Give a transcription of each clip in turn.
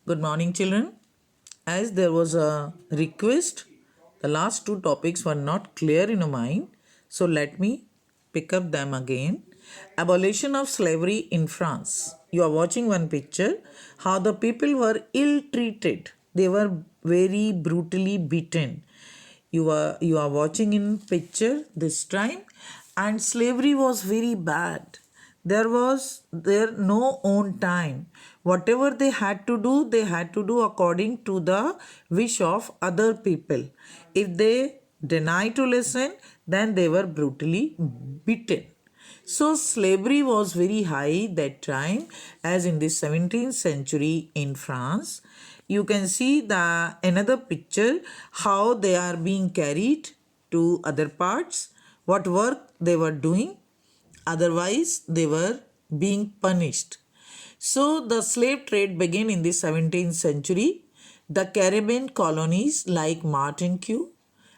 Good morning, children. As there was a request, the last two topics were not clear in your mind, so let me pick up them again. Abolition of slavery in France. You are watching one picture, how the people were ill treated. They were very brutally beaten. You are watching in picture this time, and slavery was very bad. There was there no own time. Whatever they had to do according to the wish of other people. If they deny to listen, then they were brutally beaten. So slavery was very high that time, as in the 17th century in France. You can see the another picture how they are being carried to other parts, what work they were doing, otherwise they were being punished. So the slave trade began in the 17th century. The Caribbean colonies like Martinique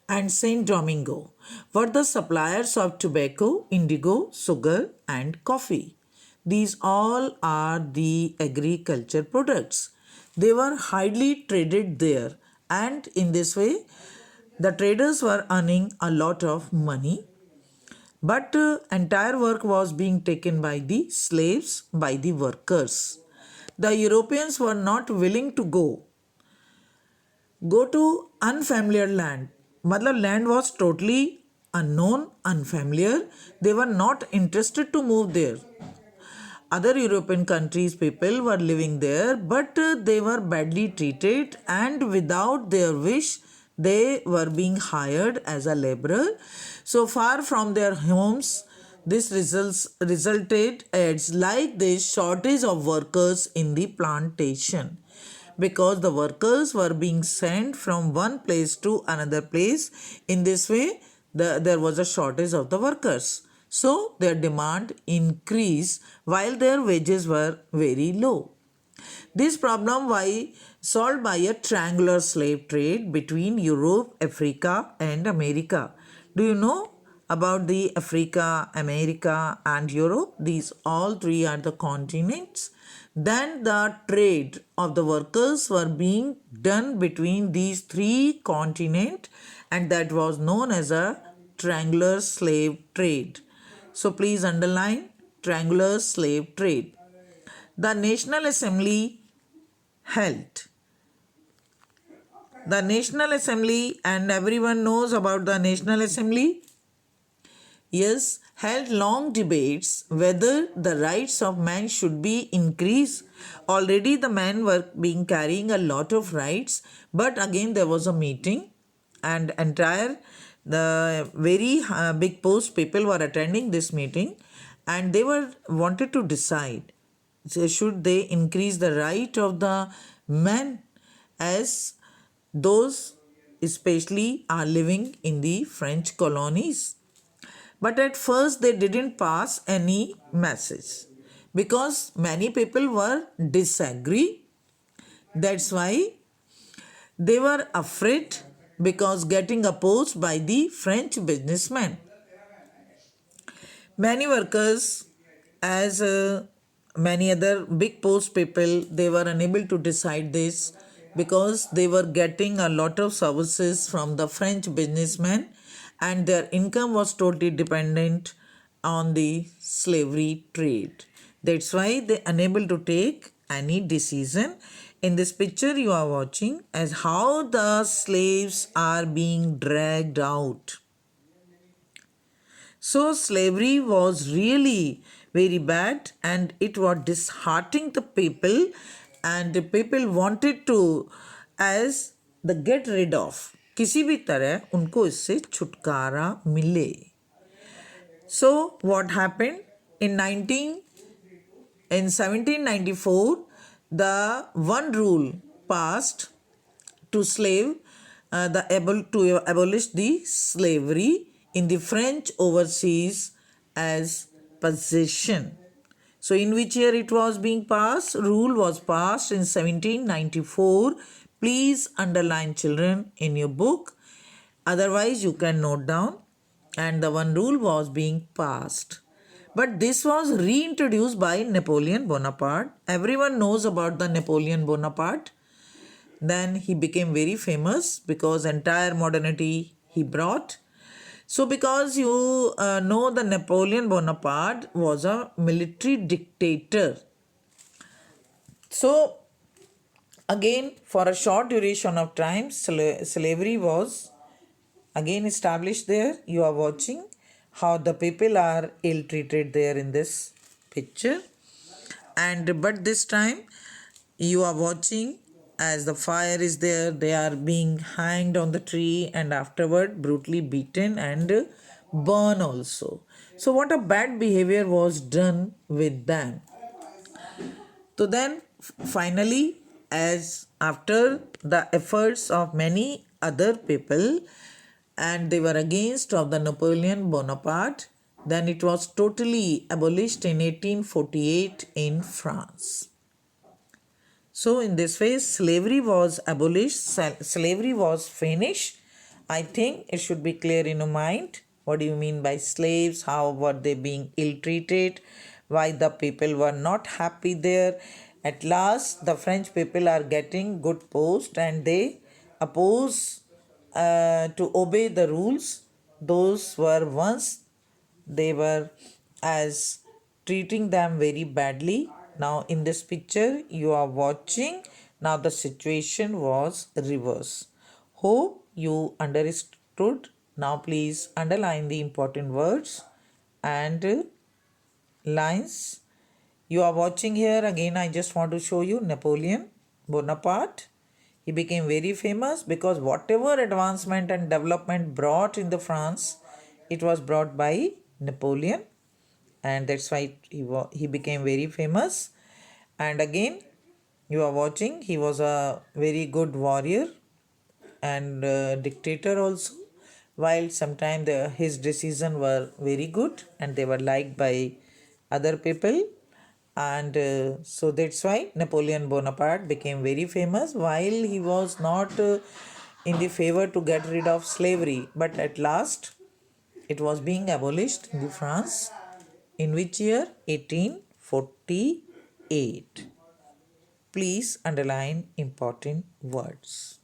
and Saint Domingo were the suppliers of tobacco, indigo, sugar, and coffee. These all are the agriculture products. They were highly traded there, and in this way, the traders were earning a lot of money, but entire work was being taken by the slaves, by the workers. The Europeans were not willing to go to unfamiliar land. Matlab land was totally unknown, unfamiliar. They were not interested to move there. Other European countries people were living there, but they were badly treated, and without their wish they were being hired as a laborer. So far from their homes, this resulted as like this shortage of workers in the plantation, because the workers were being sent from one place to another place. In this way, there was a shortage of the workers. So their demand increased while their wages were very low. This problem was solved by a triangular slave trade between Europe, Africa, and America. Do you know about the Africa, America, and Europe? These all three are the continents. Then the trade of the workers were being done between these three continents, and that was known as a triangular slave trade. So please underline triangular slave trade. The National Assembly held. The National Assembly, and everyone knows about the National Assembly, yes, held long debates whether the rights of men should be increased. Already the men were being carrying a lot of rights, but again there was a meeting, and entire the very big post people were attending this meeting, and they were wanted to decide, so should they increase the right of the men, as those especially are living in the French colonies. But at first they didn't pass any message because many people were disagree. That's why they were afraid, because getting opposed by the French businessmen. Many workers, as many other big post people, they were unable to decide this because they were getting a lot of services from the French businessmen, and their income was totally dependent on the slavery trade. That's why they unable to take any decision. In this picture you are watching as how the slaves are being dragged out. So slavery was really very bad, and it was disheartening the people, and the people wanted to as the get rid of, किसी भी तरह उनको इससे छुटकारा मिले. So what happened in 1794, the one rule passed to abolish the slavery in the French overseas as possession. So in which year it was being passed? Rule was passed in 1794. Please underline, children, in your book. Otherwise you can note down. And the one rule was being passed. But this was reintroduced by Napoleon Bonaparte. Everyone knows about the Napoleon Bonaparte. Then he became very famous because entire modernity he brought. So, because you know, the Napoleon Bonaparte was a military dictator. So, again, for a short duration of time, slavery was again established there. You are watching how the people are ill treated there in this picture. And but this time you are watching as the fire is there, they are being hanged on the tree and afterward brutally beaten and burn also. So what a bad behavior was done with them. So then finally, as after the efforts of many other people and they were against of the Napoleon Bonaparte, then it was totally abolished in 1848 in France. So in this way, slavery was abolished, slavery was finished. I think it should be clear in your mind. What do you mean by slaves? How were they being ill-treated? Why the people were not happy there? At last, the French people are getting good post and they oppose to obey the rules. Those were once they were as treating them very badly. Now in this picture you are watching, now the situation was reverse. Hope you understood. Now please underline the important words and lines. You are watching here again. I just want to show you Napoleon Bonaparte. He became very famous because whatever advancement and development brought in the France, it was brought by Napoleon, and that's why he became very famous. And again, you are watching, he was a very good warrior and dictator also, while sometimes his decisions were very good and they were liked by other people. And so that's why Napoleon Bonaparte became very famous, while he was not in the favor to get rid of slavery, but at last it was being abolished in the France. In which year? 1848. Please underline important words.